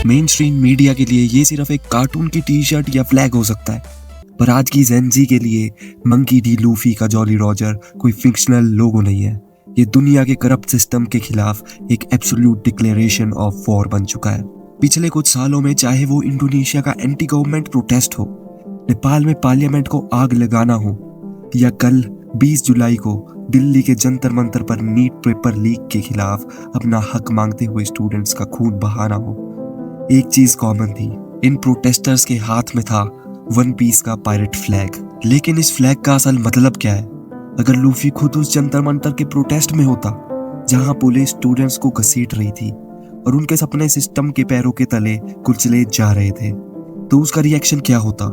Main stream media के लिए ये सिर्फ एक कार्टून की टी शर्ट या फ्लैग हो सकता है, पर आज की जेन जी के लिए मंकी डी लूफी का जॉली रॉजर कोई फिक्शनल लोगो नहीं है। ये दुनिया के करप्ट सिस्टम के खिलाफ एक एब्सोल्यूट डिक्लेरेशन ऑफ वॉर बन चुका है। पिछले कुछ सालों में चाहे वो इंडोनेशिया का एंटी गवर्नमेंट प्रोटेस्ट हो, नेपाल में पार्लियामेंट को आग लगाना हो, या कल 20 जुलाई को दिल्ली के जंतर मंतर पर नीट पेपर लीक के खिलाफ अपना हक मांगते हुए स्टूडेंट्स का खून बहाना हो, एक चीज कॉमन थी। इन प्रोटेस्टर्स के हाथ में था वन पीस का पायरेट फ्लैग। लेकिन इस फ्लैग का असल मतलब क्या है? अगर लूफी खुद उस जंतर मंतर के प्रोटेस्ट में होता जहां पुलिस स्टूडेंट्स को घसीट रही थी और उनके सपने सिस्टम के पैरों के तले कुचले जा रहे थे, तो उसका रिएक्शन क्या होता?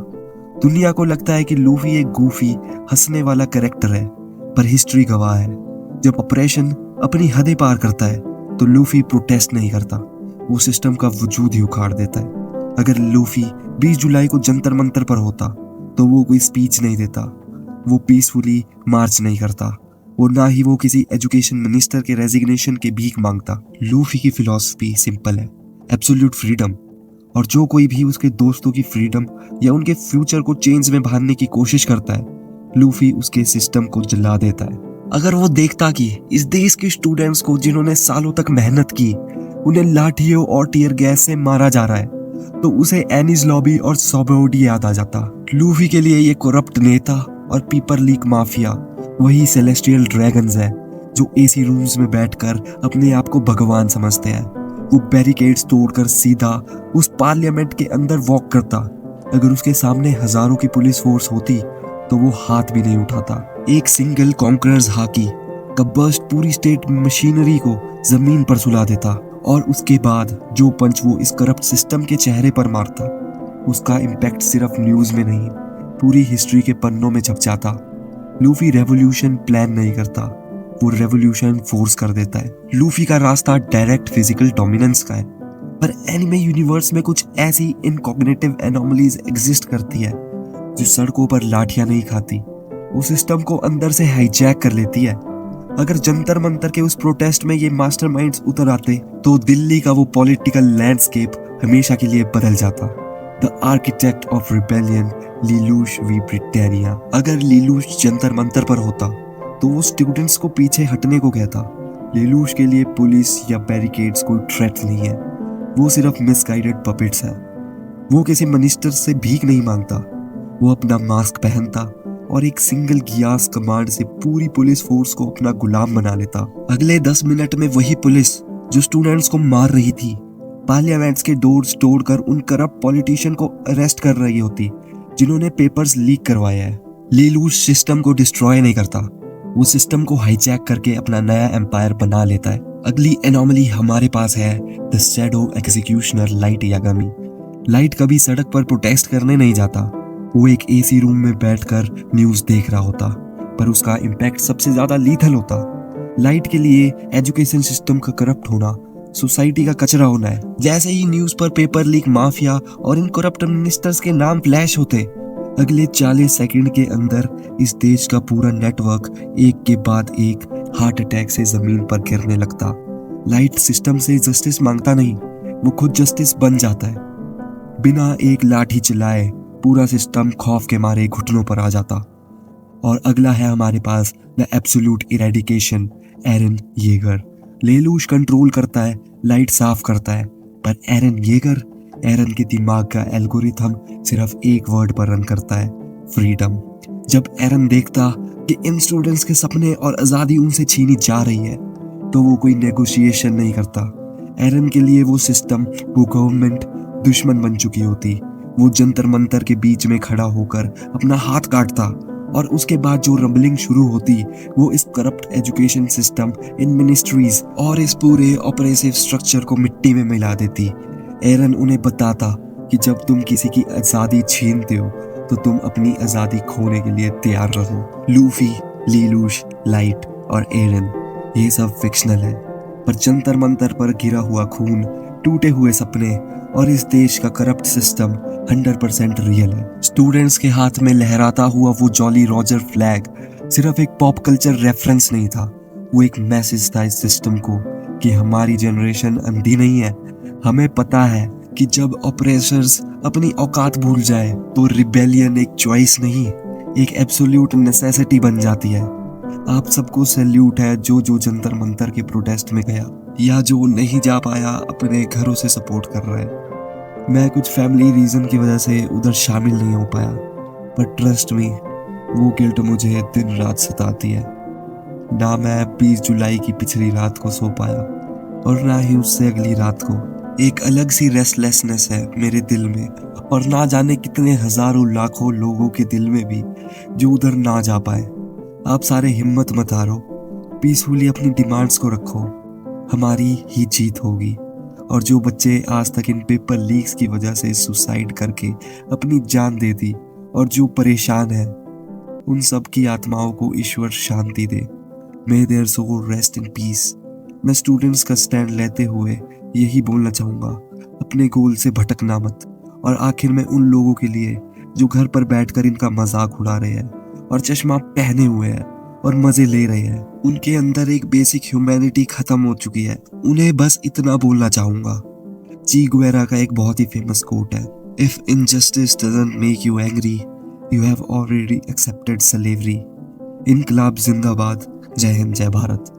दुनिया को लगता है कि लूफी एक गूफी हंसने वाला कैरेक्टर है, पर हिस्ट्री गवाह है जब ऑपरेशन अपनी हदें पार करता है तो लूफी प्रोटेस्ट नहीं करता, वो सिस्टम का वजूद ही उखाड़ देता है। अगर लूफी 20 जुलाई को जंतर मंतर पर होता तो वो कोई स्पीच नहीं देता, वो पीसफुली मार्च नहीं करता, वो ना ही वो किसी एजुकेशन मिनिस्टर के रेजिग्नेशन के भीख मांगता। लूफी की फिलॉसफी सिंपल है, एब्सोल्यूट फ्रीडम, और जो कोई भी उसके दोस्तों की फ्रीडम या उनके फ्यूचर को चेंज में बांधने की कोशिश करता है, लूफी उसके सिस्टम को जला देता है। अगर वो देखता कि इस देश के स्टूडेंट्स को जिन्होंने सालों तक मेहनत की, उन्हें लाठियों और टीयर गैस से मारा जा रहा है, तो उसे एनीज लॉबी और सोबोडी याद आ जाता। लूफी के लिए ये करप्ट नेता और पेपर लीक माफिया वही सेलेस्टियल ड्रैगन्स है जो एसी रूम्स में बैठकर अपने आप को भगवान समझते हैं। वो बैरिकेड्स तोड़कर सीधा उस पार्लियामेंट के अंदर वॉक करता। अगर उसके सामने हजारों की पुलिस फोर्स होती तो वो हाथ भी नहीं उठाता। एक सिंगल कॉन्करर्स हाकी का बर्स्ट पूरी स्टेट मशीनरी को जमीन पर सुला देता, और उसके बाद जो पंच वो इस करप्ट सिस्टम के चेहरे पर मारता, उसका इम्पैक्ट सिर्फ न्यूज में नहीं पूरी हिस्ट्री के पन्नों में छप जाता। लूफी रेवोल्यूशन प्लान नहीं करता, वो रेवोल्यूशन फोर्स कर देता है। लूफी का रास्ता डायरेक्ट फिजिकल डोमिनेंस का है, पर एनिमे यूनिवर्स में कुछ ऐसी इनकॉग्निटिव एनोमलीज एग्जिस्ट करती है जो सड़कों पर लाठियां नहीं खाती, वो सिस्टम को अंदर से हाईजैक कर लेती है। अगर जंतर मंतर के उस प्रोटेस्ट में ये मास्टरमाइंड्स उतर आते तो दिल्ली का वो पॉलिटिकल लैंडस्केप हमेशा के लिए बदल जाता। The architect of rebellion Lelouch vi Britannia. अगर लीलूश जंतर मंतर पर होता तो वो स्टूडेंट्स को पीछे हटने को कहता। लीलूश के लिए पुलिस या बैरिकेड्स कोई थ्रेट नहीं है, वो सिर्फ मिसगाइडेड पपेट्स है। वो किसी मिनिस्टर से भीख नहीं मांगता, वो अपना मास्क पहनता और एक सिंगल गियास कमांड से पूरी पुलिस फोर्स को अपना गुलाम बना लेता। अगले 10 मिनट में वही पुलिस जो स्टूडेंट्स को मार रही थी, पार्लियामेंट्स के डोर्स तोड़कर उन करप्ट पॉलिटिशियन को अरेस्ट कर रही होती जिन्होंने पेपर्स लीक करवाया है। लीलूश सिस्टम को डिस्ट्रॉय नहीं करता, वो सिस्टम को हाईजैक करके अपना नया एम्पायर बना लेता है। अगली एनोमली हमारे पास है the shadow executioner light Yagami. Light कभी सड़क पर प्रोटेस्ट करने नहीं जाता, वो एक एसी रूम में बैठकर न्यूज देख रहा होता, पर उसका इम्पैक्ट सबसे ज्यादा लीथल होता। लाइट के लिए एजुकेशन सिस्टम का करप्ट होना सोसाइटी का कचरा होना है। जैसे ही न्यूज पर पेपर लीक माफिया और इन करप्ट मिनिस्टर्स के नाम फ्लैश होते, अगले 40 सेकंड के अंदर इस देश का पूरा नेटवर्क एक के बाद एक हार्ट अटैक से जमीन पर गिरने लगता। लाइट सिस्टम से जस्टिस मांगता नहीं, वो खुद जस्टिस बन जाता है। बिना एक लाठी चलाए पूरा सिस्टम खौफ के मारे घुटनों पर आ जाता। और अगला है हमारे पास the absolute eradication Eren Yeager. Lelouch control करता है, लाइट साफ करता है, पर एरन के दिमाग का एल्गोरिथम सिर्फ एक वर्ड पर रन करता है, फ्रीडम। जब एरन देखता कि इन स्टूडेंट्स के सपने और आजादी उनसे छीनी जा रही है तो वो कोई नेगोशिएशन नहीं करता। एरन के लिए वो सिस्टम, वो गवर्नमेंट दुश्मन बन चुकी होती। वो जंतर मंतर के बीच में खड़ा होकर अपना हाथ काटता, और उसके बाद जो रंबलिंग शुरू होती वो इस करप्ट एजुकेशन सिस्टम, इन मिनिस्ट्रीज और इस पूरे ऑपरेसिव स्ट्रक्चर को मिट्टी में मिला देती। एरन उन्हें बताता कि जब तुम किसी की आजादी छीनते हो तो तुम अपनी आजादी खोने के लिए तैयार रहो। लूफी, लीलूश, लाइट और एरन ये सब फिक्शनल है, पर जंतर मंतर पर गिरा हुआ खून, टूटे हुए सपने और इस देश का करप्ट सिस्टम 100% रियल है। स्टूडेंट्स के हाथ में लहराता हुआ वो जॉली रॉजर फ्लैग सिर्फ एक पॉप कल्चर रेफरेंस नहीं था, वो एक मैसेज था इस सिस्टम को कि हमारी जनरेशन अंधी नहीं है। हमें पता है कि जब ऑपरेसर्स अपनी औकात भूल जाए तो रिबेलियन एक चॉइस नहीं, एक एब्सोल्यूट नेसेसिटी बन जाती है। आप सबको सैल्यूट है जो जो जंतर मंतर के प्रोटेस्ट में गया या जो नहीं जा पाया अपने घरों से सपोर्ट कर रहा है। मैं कुछ फैमिली रीजन की वजह से उधर शामिल नहीं हो पाया, पर ट्रस्ट मी, वो गिल्ट मुझे दिन रात सताती है। ना मैं 20 जुलाई की पिछली रात को सो पाया और ना ही उससे अगली रात को। एक अलग सी रेस्टलेसनेस है मेरे दिल में, और ना जाने कितने हजारों लाखों लोगों के दिल में भी जो उधर ना जा पाए। आप सारे हिम्मत मत हारो, पीसफुली अपनी डिमांड्स को रखो, हमारी ही जीत होगी। और जो बच्चे आज तक इन पेपर लीक्स की वजह से सुसाइड करके अपनी जान दे दी और जो परेशान है, उन सब की आत्माओं को ईश्वर शांति दे। May their soul rest in peace. मैं स्टूडेंट्स का स्टैंड लेते हुए यही बोलना चाहूँगा, अपने गोल से भटकना मत। और आखिर में उन लोगों के लिए जो घर पर बैठकर इनका मजाक उड़ा रहे हैं और चश्मा पहने हुए हैं और मजे ले रहे हैं, उनके अंदर एक बेसिक ह्यूमैनिटी खत्म हो चुकी है। उन्हें बस इतना बोलना चाहूँगा। ची गुवेरा का एक बहुत ही फेमस कोट है, if injustice doesn't make you angry, you have already accepted slavery. इनकलाब जिंदाबाद। जय हिंद, जय भारत।